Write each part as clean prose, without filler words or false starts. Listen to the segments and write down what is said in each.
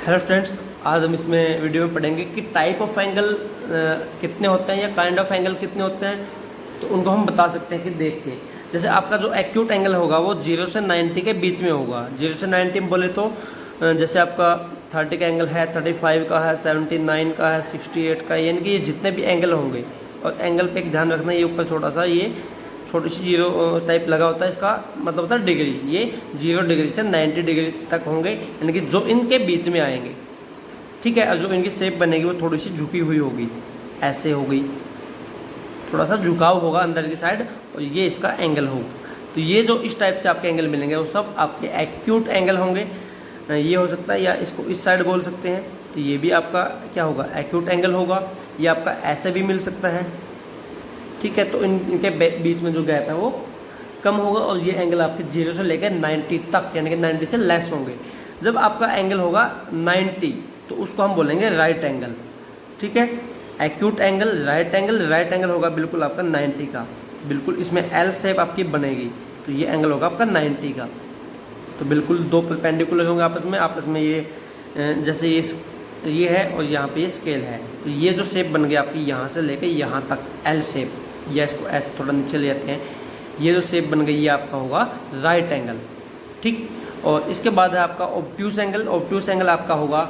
Hello students, आज हम इसमें वीडियो में पढ़ेंगे कि टाइप ऑफ एंगल कितने होते हैं या काइंड ऑफ एंगल कितने होते हैं। तो उनको हम बता सकते हैं कि देख के, जैसे आपका जो एक्यूट एंगल होगा वो 0 से 90 के बीच में होगा। 0 से 90 में बोले तो जैसे आपका 30 का एंगल है, 35 का है, 79 का है, 68 का, यानी कि ये जितने भी एंगल होंगे। और एंगल पे एक ध्यान रखना, ये ऊपर छोटा सा ये छोटी सी जीरो टाइप लगा होता है, इसका मतलब होता है डिग्री। ये 0 डिग्री से 90 डिग्री तक होंगे, यानी कि जो इनके बीच में आएंगे, ठीक है। और जो इनकी शेप बनेगी वो थोड़ी सी झुकी हुई होगी, ऐसे होगी, थोड़ा सा झुकाव होगा अंदर की साइड, और ये इसका एंगल होगा। तो ये जो इस टाइप से आपके एंगल मिलेंगे वो सब आपके एक्यूट एंगल होंगे। ये हो सकता है, या इसको इस साइड बोल सकते हैं, तो ये भी आपका क्या होगा, एक्यूट एंगल होगा। ये आपका ऐसे भी मिल सकता है, ठीक है। तो इनके बीच में जो गैप है वो कम होगा, और ये एंगल आपके 0 से लेकर 90 तक, यानी कि 90 से लेस होंगे। जब आपका एंगल होगा 90, तो उसको हम बोलेंगे राइट एंगल, ठीक है। Acute angle, right angle. Right angle होगा बिल्कुल आपका 90 का, बिल्कुल इसमें एल शेप आपकी बनेगी, तो ये एंगल होगा आपका 90 का। तो बिल्कुल दो परपेंडिकुलर होंगे आपस में ये जैसे ये है और यहाँ पे ये स्केल है, तो ये जो शेप बन गई आपकी यहाँ से लेके यहाँ तक एल शेप, या इसको ऐसे थोड़ा नीचे ले जाते हैं, ये जो शेप बन गई ये आपका होगा राइट एंगल, ठीक। और इसके बाद है आपका ऑब्ट्यूज एंगल। ऑब्ट्यूज एंगल आपका होगा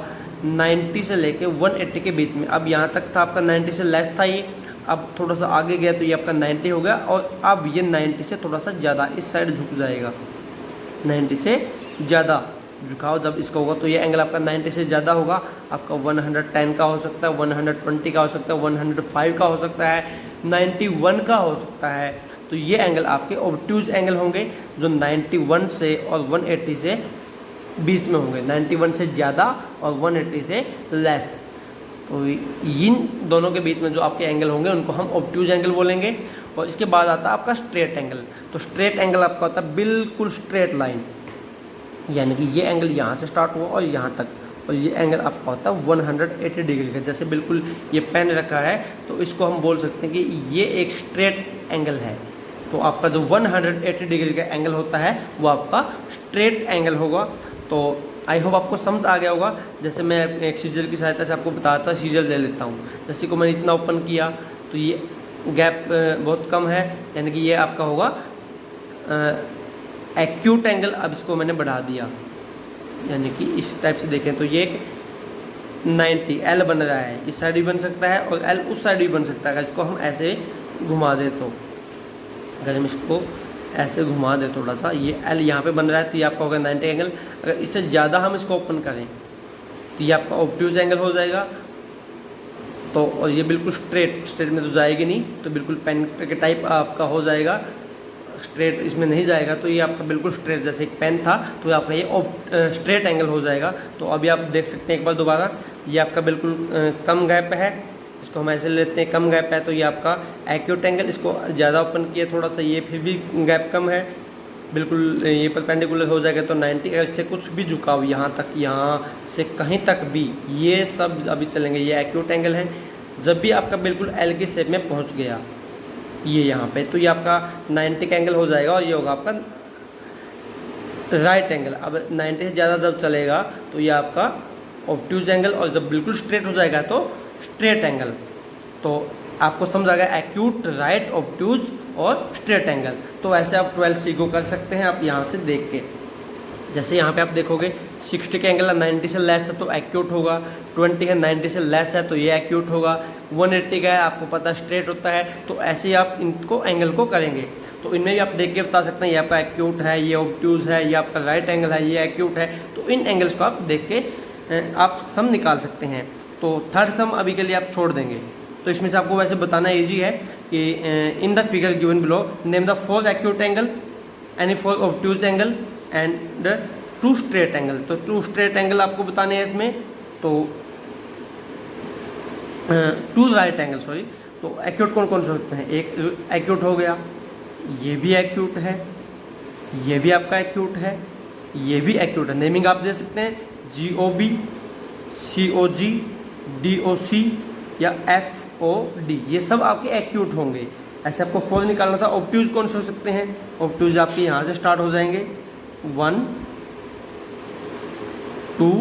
90 से लेके 180 के बीच में। अब यहाँ तक था आपका 90 से लेस था ये, अब थोड़ा सा आगे गया तो ये आपका 90 हो गया, और अब ये 90 से थोड़ा सा ज़्यादा इस साइड झुक जाएगा। 90 से ज़्यादा झुकाव जब इसका होगा तो ये एंगल आपका 90 से ज़्यादा होगा। आपका 110 का हो सकता है, 120 का हो सकता है, 105 का हो सकता है, 91 का हो सकता है। तो ये एंगल आपके ऑब्ट्यूज एंगल होंगे, जो 91 से और 180 से बीच में होंगे। 91 से ज़्यादा और 180 से लेस। तो इन दोनों के बीच में जो आपके एंगल होंगे उनको हम ऑब्ट्यूज एंगल बोलेंगे। और इसके बाद आता है आपका स्ट्रेट एंगल। तो स्ट्रेट एंगल आपका होता है बिल्कुल स्ट्रेट लाइन, यानी कि ये एंगल यहाँ से स्टार्ट हुआ और यहाँ तक, और ये एंगल आपका होता है 180 डिग्री का। जैसे बिल्कुल ये पेन रखा है तो इसको हम बोल सकते हैं कि ये एक स्ट्रेट एंगल है। तो आपका जो 180 डिग्री का एंगल होता है वो आपका स्ट्रेट एंगल होगा। तो आई होप आपको समझ आ गया होगा। जैसे मैं एक सीजर की सहायता से आपको बताता, सीजर ले लेता हूँ। जैसे को मैंने इतना ओपन किया तो ये गैप बहुत कम है, यानी कि ये आपका होगा एक्यूट एंगल। अब इसको मैंने बढ़ा दिया, यानी कि इस टाइप से देखें तो ये एक 90 एल बन रहा है, इस साइड भी बन सकता है और एल उस साइड भी बन सकता है। अगर इसको हम ऐसे घुमा दें तो, अगर हम इसको ऐसे घुमा दें थोड़ा सा, ये एल यहाँ पे बन रहा है तो ये आपका होगा 90 एंगल। अगर इससे ज़्यादा हम इसको ओपन करें तो ये आपका ऑब्ट्यूज एंगल हो जाएगा। तो और ये बिल्कुल स्ट्रेट में तो जाएगी नहीं, तो बिल्कुल पेन के टाइप आपका हो जाएगा, स्ट्रेट इसमें नहीं जाएगा। तो ये आपका बिल्कुल स्ट्रेट, जैसे एक पेन था तो आपका ये स्ट्रेट एंगल हो जाएगा। तो अभी आप देख सकते हैं एक बार दोबारा, ये आपका बिल्कुल कम गैप है, इसको हम ऐसे लेते हैं, कम गैप है तो ये आपका एक्यूट एंगल। इसको ज़्यादा ओपन किया थोड़ा सा, ये फिर भी गैप कम है, बिल्कुल ये परपेंडिकुलर हो जाएगा तो 90। अगर इससे कुछ भी झुकाव यहाँ तक, यहाँ से कहीं तक भी, ये सब अभी चलेंगे, ये एक्यूट एंगल है। जब भी आपका बिल्कुल एल की शेप में पहुँच गया ये यहाँ पे, तो ये आपका 90 का एंगल हो जाएगा, और ये होगा आपका राइट एंगल। अब 90 से ज़्यादा जब चलेगा तो ये आपका ऑब्ट्यूज एंगल, और जब बिल्कुल स्ट्रेट हो जाएगा तो स्ट्रेट एंगल। तो आपको समझ आ गया एक्यूट, राइट, ऑब्ट्यूज और स्ट्रेट एंगल। तो ऐसे आप 12 सी को कर सकते हैं आप यहाँ से देख के। जैसे यहाँ पे आप देखोगे 60 का एंगल 90 से लेस है तो एक्यूट होगा, 20 है 90 से लेस है तो ये एक्यूट होगा, 180 का है आपको पता स्ट्रेट होता है। तो ऐसे ही आप इनको एंगल को करेंगे। तो इनमें भी आप देख के बता सकते हैं, ये आपका एक्यूट है, ये ऑब्ट्यूज है, ये आपका राइट एंगल है, ये एक्यूट है। तो इन एंगल्स को आप देख के आप सम निकाल सकते हैं। तो थर्ड सम अभी के लिए आप छोड़ देंगे। तो इसमें से आपको वैसे बताना ईजी है कि in the figure given below name the 4 acute angle, any 4 obtuse angle and 2 straight angle. तो 2 स्ट्रेट एंगल आपको बताने हैं इसमें, तो 2 राइट एंगल, सॉरी। तो एक्यूट कौन कौन से होते हैं, एक एक्यूट हो गया, ये भी एक्यूट है, ये भी आपका एक्यूट है, ये भी एक्यूट है। नेमिंग आप दे सकते हैं GOB, COG, DOC या FOD, ये सब आपके एक्यूट होंगे। ऐसे आपको 4 निकालना था। ऑब्ट्यूज कौन से हो सकते हैं, ऑब्ट्यूज आपके यहाँ से स्टार्ट हो जाएंगे, 1, 2,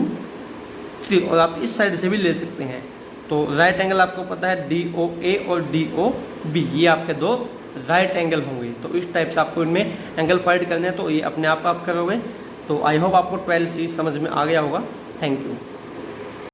3 और आप इस साइड से भी ले सकते हैं। तो राइट एंगल आपको पता है DOA और DOB, ये आपके 2 राइट एंगल होंगे। तो इस टाइप से आपको इनमें एंगल फाइंड करने हैं, तो ये अपने आप करोगे। तो आई होप आपको 12C समझ में आ गया होगा। Thank you.